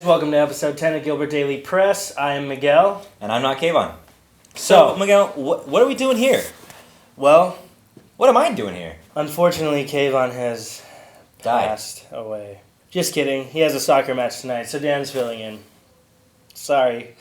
Welcome to episode 10 of Gilbert Daily Press. I am Miguel. And I'm not Kayvon. So, Miguel, what are we doing here? Well, what am I doing here? Unfortunately, Kayvon has passed away. Just kidding. He has a soccer match tonight, so Dan's filling in. Sorry.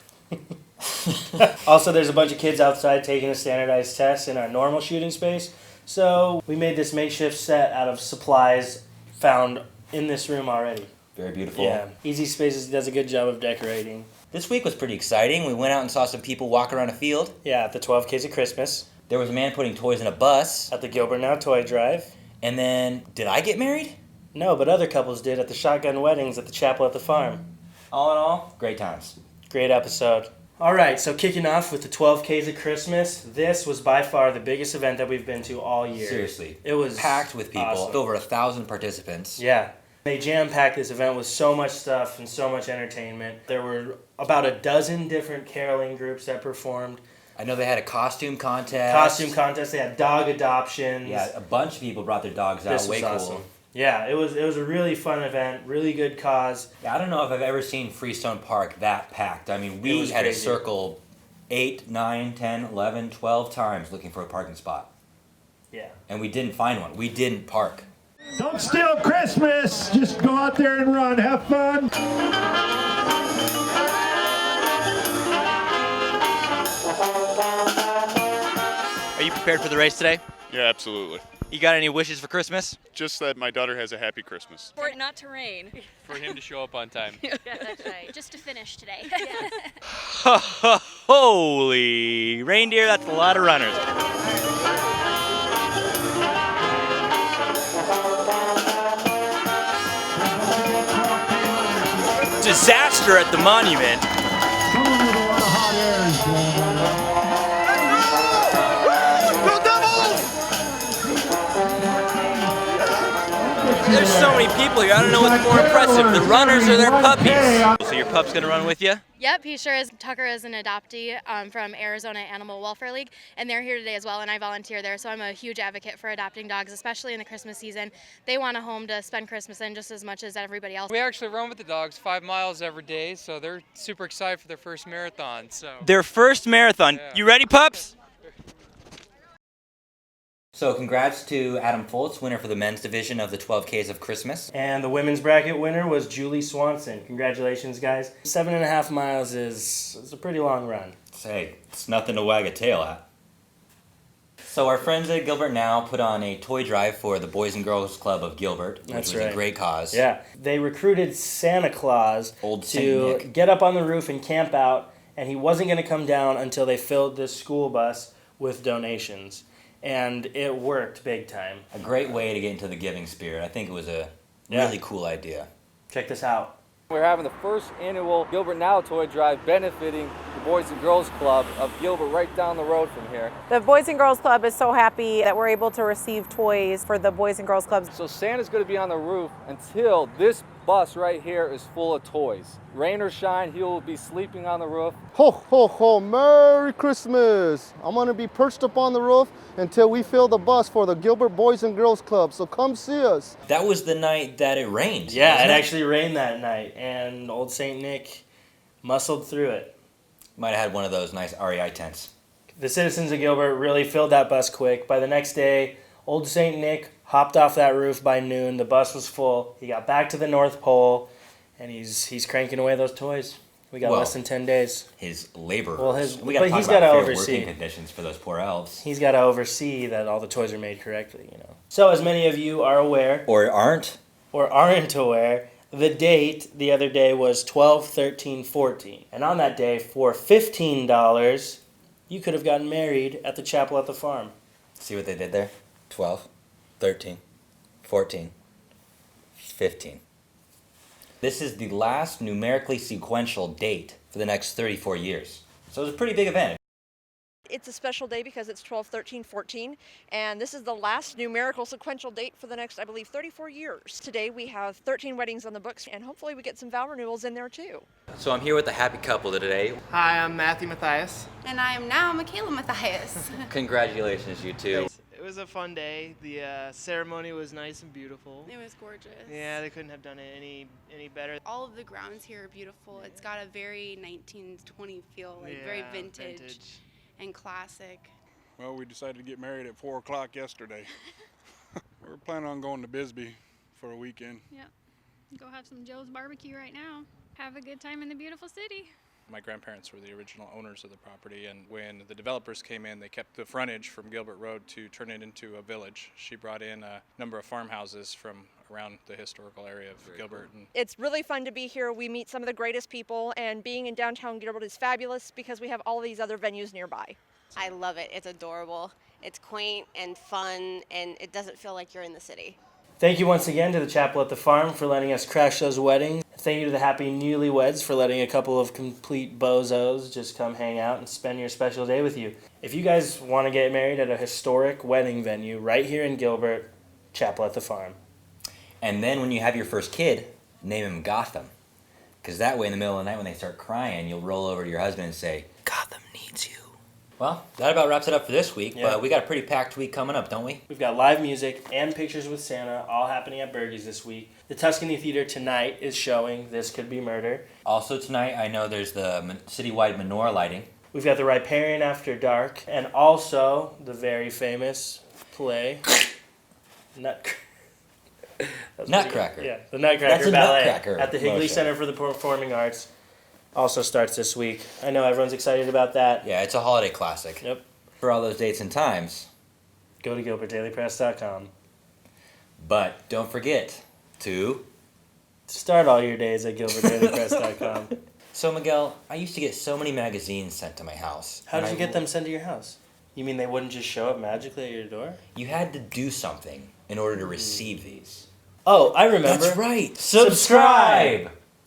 Also, there's a bunch of kids outside taking a standardized test in our normal shooting space, so we made this makeshift set out of supplies found in this room already. Very beautiful. Yeah, Easy Spaces does a good job of decorating. This week was pretty exciting. We went out and saw some people walk around a field. Yeah, at the 12 Ks of Christmas. There was a man putting toys in a bus. At the Gilbert Now Toy Drive. And then, did I get married? No, but other couples did at the shotgun weddings at the chapel at the farm. All in all, great times. Great episode. All right, so kicking off with the 12 Ks of Christmas, this was by far the biggest event that we've been to all year. Seriously. It was packed with people, awesome. Over 1,000 participants. Yeah. They jam-packed this event with so much stuff and so much entertainment. There were about a dozen different caroling groups that performed. I know they had a costume contest. They had dog adoptions. Yeah, a bunch of people brought their dogs out. This was awesome. Cool. Yeah, it was a really fun event, really good cause. Yeah, I don't know if I've ever seen Freestone Park that packed. I mean, we had to circle 8, 9, 10, 11, 12 times looking for a parking spot. Yeah. And we didn't find one. We didn't park. Don't steal Christmas! Just go out there and run. Have fun! Are you prepared for the race today? Yeah, absolutely. You got any wishes for Christmas? Just that my daughter has a happy Christmas. For it not to rain. For him to show up on time. Yeah, that's right. Just to finish today. Holy reindeer, that's a lot of runners. Disaster at the monument. There's so many people here, I don't know what's more impressive, the runners or their puppies. So your pup's gonna run with you? Yep, he sure is. Tucker is an adoptee from Arizona Animal Welfare League, and they're here today as well, and I volunteer there, so I'm a huge advocate for adopting dogs, especially in the Christmas season. They want a home to spend Christmas in just as much as everybody else. We actually run with the dogs 5 miles every day, so they're super excited for their first marathon. Their first marathon. Yeah. You ready, pups? So congrats to Adam Foltz, winner for the men's division of the 12 Ks of Christmas. And the women's bracket winner was Julie Swanson. Congratulations, guys. 7.5 miles is a pretty long run. Hey, it's nothing to wag a tail at. So our friends at Gilbert Now put on a toy drive for the Boys and Girls Club of Gilbert, which was a great cause. Yeah, they recruited Santa Claus to get up on the roof and camp out, and he wasn't going to come down until they filled this school bus with donations. And it worked big time. A great way to get into the giving spirit. I think it was a really cool idea. Check this out. We're having the first annual Gilbert Now Toy Drive benefiting the Boys and Girls Club of Gilbert right down the road from here. The Boys and Girls Club is so happy that we're able to receive toys for the Boys and Girls Club. So Santa's going to be on the roof until this bus right here is full of toys. Rain or shine, he will be sleeping on the roof. Ho, ho, ho, Merry Christmas! I'm going to be perched up on the roof until we fill the bus for the Gilbert Boys and Girls Club, so come see us. That was the night that it rained. Yeah, it actually rained that night, and old St. Nick muscled through it. Might have had one of those nice REI tents. The citizens of Gilbert really filled that bus quick. By the next day, old St. Nick hopped off that roof by noon. The bus was full. He got back to the North Pole, and he's cranking away those toys. We got less than 10 days. His laborers. Well, but he's got to oversee working conditions for those poor elves. He's got to oversee that all the toys are made correctly, you know. So, as many of you are aware, or aren't aware, the date the other day was 12/13/14, and on that day, for $15, you could have gotten married at the chapel at the farm. See what they did there? 12, 13, 14, 15. This is the last numerically sequential date for the next 34 years. So it's a pretty big event. It's a special day because it's 12/13/14, and this is the last numerical sequential date for the next, I believe, 34 years. Today we have 13 weddings on the books, and hopefully we get some vow renewals in there too. So I'm here with the happy couple today. Hi, I'm Matthew Matthias. And I am now Michaela Matthias. Congratulations, you two. It was a fun day. The ceremony was nice and beautiful. It was gorgeous. Yeah, they couldn't have done it any better. All of the grounds here are beautiful. It's got a very 1920 feel, like very vintage and classic. Well, we decided to get married at 4 o'clock yesterday. We were planning on going to Bisbee for a weekend. Yep. Go have some Joe's barbecue right now. Have a good time in the beautiful city. My grandparents were the original owners of the property, and when the developers came in, they kept the frontage from Gilbert Road to turn it into a village. She brought in a number of farmhouses from around the historical area of Gilbert. And it's really fun to be here. We meet some of the greatest people, and being in downtown Gilbert is fabulous because we have all these other venues nearby. I love it. It's adorable. It's quaint and fun, and it doesn't feel like you're in the city. Thank you once again to the Chapel at the Farm for letting us crash those weddings. Thank you to the happy newlyweds for letting a couple of complete bozos just come hang out and spend your special day with you. If you guys want to get married at a historic wedding venue right here in Gilbert, Chapel at the Farm. And then when you have your first kid, name him Gotham. Because that way in the middle of the night when they start crying, you'll roll over to your husband and say, Gotham needs you. Well, that about wraps it up for this week, but we got a pretty packed week coming up, don't we? We've got live music and pictures with Santa all happening at Bergie's this week. The Tuscany Theater tonight is showing This Could Be Murder. Also tonight, I know there's the citywide menorah lighting. We've got the Riparian After Dark, and also the very famous play, Nutcracker. Yeah, the Nutcracker That's a Ballet Nutcracker at the Higley motion. Center for the Performing Arts. Also starts this week. I know everyone's excited about that. Yeah, it's a holiday classic. Yep. For all those dates and times, go to gilbertdailypress.com. But don't forget to start all your days at gilbertdailypress.com. So Miguel, I used to get so many magazines sent to my house. How did you get them sent to your house? You mean they wouldn't just show up magically at your door? You had to do something in order to receive these. Oh, I remember. That's right. Subscribe!